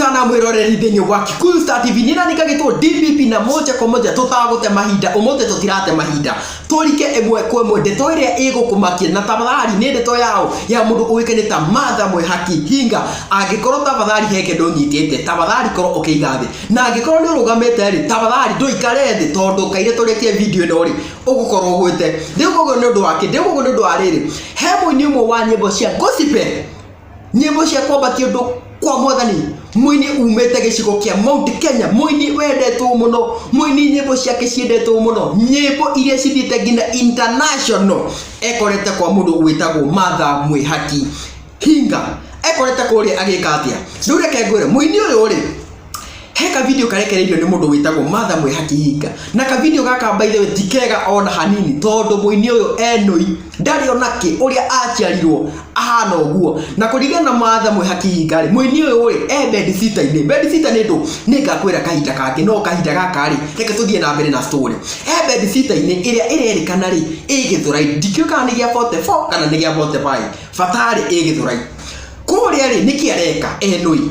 sana mwiroreri thini wa Kikuyu Star TV nina nikagitwo DPP na moja kwa moja tutagote mahinda umote tutirate mahinda turike emwe kwa emwe ndeto iria igukumakia na tafadhali ni ndeto yao ya mundu uikene ta Mwihaki Hinga angikorwo tafadhali heke ndonyitite tafadhali korwo ukiigathi na angikorwo ni urugamite ri tafadhali nduikare thi tondu kaire turekie video ino ri ugukorwo gwite ndiugo ni undu wake ndiugo ni undu ariri he muini umwe wa nyimbo cia gospel nyimbo cia kwambatia undu kwa mwathani muini umete gicigo kia Mount Kenya muini wendetwo muno muini nyimbo ciake ciendetwo muno nyimbo iria cithiite ngina international ekorete kwa mundu witagwo Mwihaki Hinga ekorete kuria agika atia ndure kengwire muini uyu ri heka video karekereirio ni mundu witagwo Mwihaki Hinga na ka video gaka by the way tikega ona hanini tondu muini uyu enoi ndari onake uria aciarirwo ahana uguo na kuringana na Mwihaki Hinga ri muini uyu ri bed sitter ni ndu ningakwira kahinda kangi no kahinda gaka ri reke tuthie na mbere na story bed sitter ni iria irerikana ri igithurai ndikiuka ni gia 44 kana ni gia 45 fatari igithurai kuria ri niki areka enoi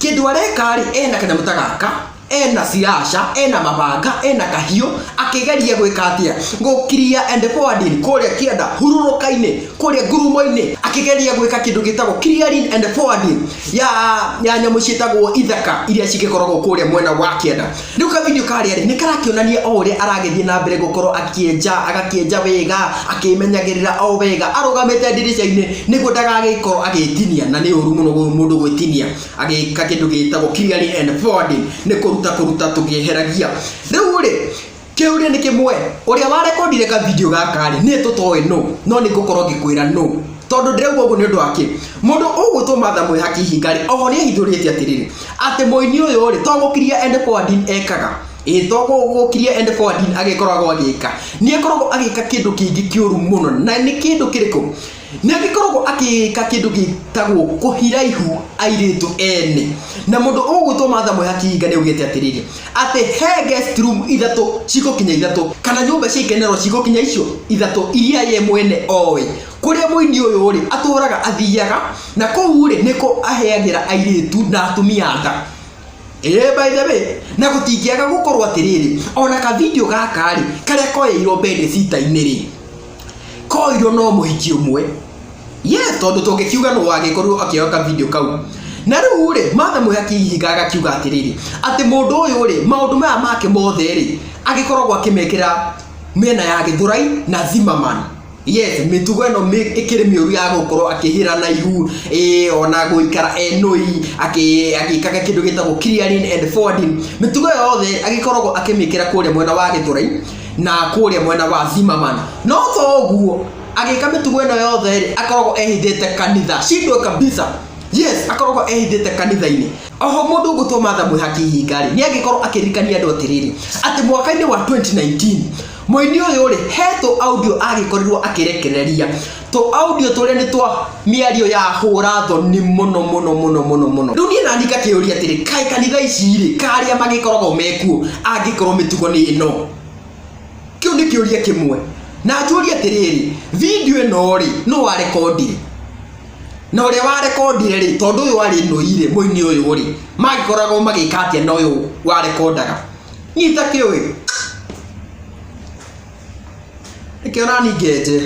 kindu areka ri ena kana mutagaka ena siasha ena mabanga ena kahio akigeria gwika atia ngukiria and forwarding kuria kienda hururukaine kuria gurumo-ine akigeria gwika kindu gitagwo clearing and forwarding ya nyamu citagwo ithaka iria cigikoragwo kuria mwena wa kienda riu ka video kari ari ni karakionania o uria aragethie na mbere gukorwo agakienja wega akimenyagirira o wega arugamite ndirisha-ine niguo ndagagikorwo agitinia na ni uru muno mundu gwitinia agika kindu gitagwo clearing and forwarding ni kuruta tugiheragia riu ri kiuria ni kimwe uria warekondire ka video gaka ri ni tutoe no ni gukorwo gikwira tondu ndirauga uguo ni undu wake mundu ugutwo Mwihaki Hinga ri oho ni ahithurite atiriri ati muini uyu ri togukiria end forwarding ekaga togukiria end forwarding agikoragwo agika ni akoragwo agika kindu kingi kiuru muno na ni kindu kiriku ni agikoragwo agika kindu gitagwo kuhiraihu airitu ene na mundu ugutwo Mwihaki Hinga ni ugite atiriri ati he guest room ithatu cigukinya ithatu kana nyumba cikenero cigukinya icio ithatu iria ye mwene owe kuria muini uyu ri aturaga athiaga na kou ri niko aheagira airitu na atumia nda by the way na gutingiaga gukorwo atiriri ona ka video gaka ri karia koyeirwo bed sitter-ini ri koirwo no muhiki umwe yes tondu tungikiuga no wagikorwo akioka video kau na riu ri Mwihaki Hinga agakiuga atiriri ati mundu uyu ri maundu maya make mothe ri agikoragwo akimekira mena ya Githurai na Zimmerman yes mitugo eno ikiri miuru ya gukorwo akihira na ihu ona guikara enoi akikaga kindu gitagwo clearing and forwarding mitugo yothe agikoragwo akimikira kuria mwena wa Githurai na kuria mwena wa Zimmerman no thoguo agika mitugo eno yothe ri akoragwo ehithite kanitha shindwe kabisa yes akoragwo ehithite kanitha-ini oho mundu gutwo Mwihaki Hinga ri ni agikorwo akirikania andu atiriri ati mwaka-ini wa 2019 muini uyu ri heto audio agikorirwo akirekereria to audio turia ni twa miario ya hura thoni muno riu ni nanika kiuria atiri kai kanitha ici ri karia magikoragwo mekuo angikorwo mitugo ni ino kiu ni kiuria kimwe na njuria atiriri video ino ri no wa recordire na uria wa recordire ri tondu uyu wari noire muini uyu ri magikoragwo magika atia na uyu wa recordaga nyita kiu ikiona ni geje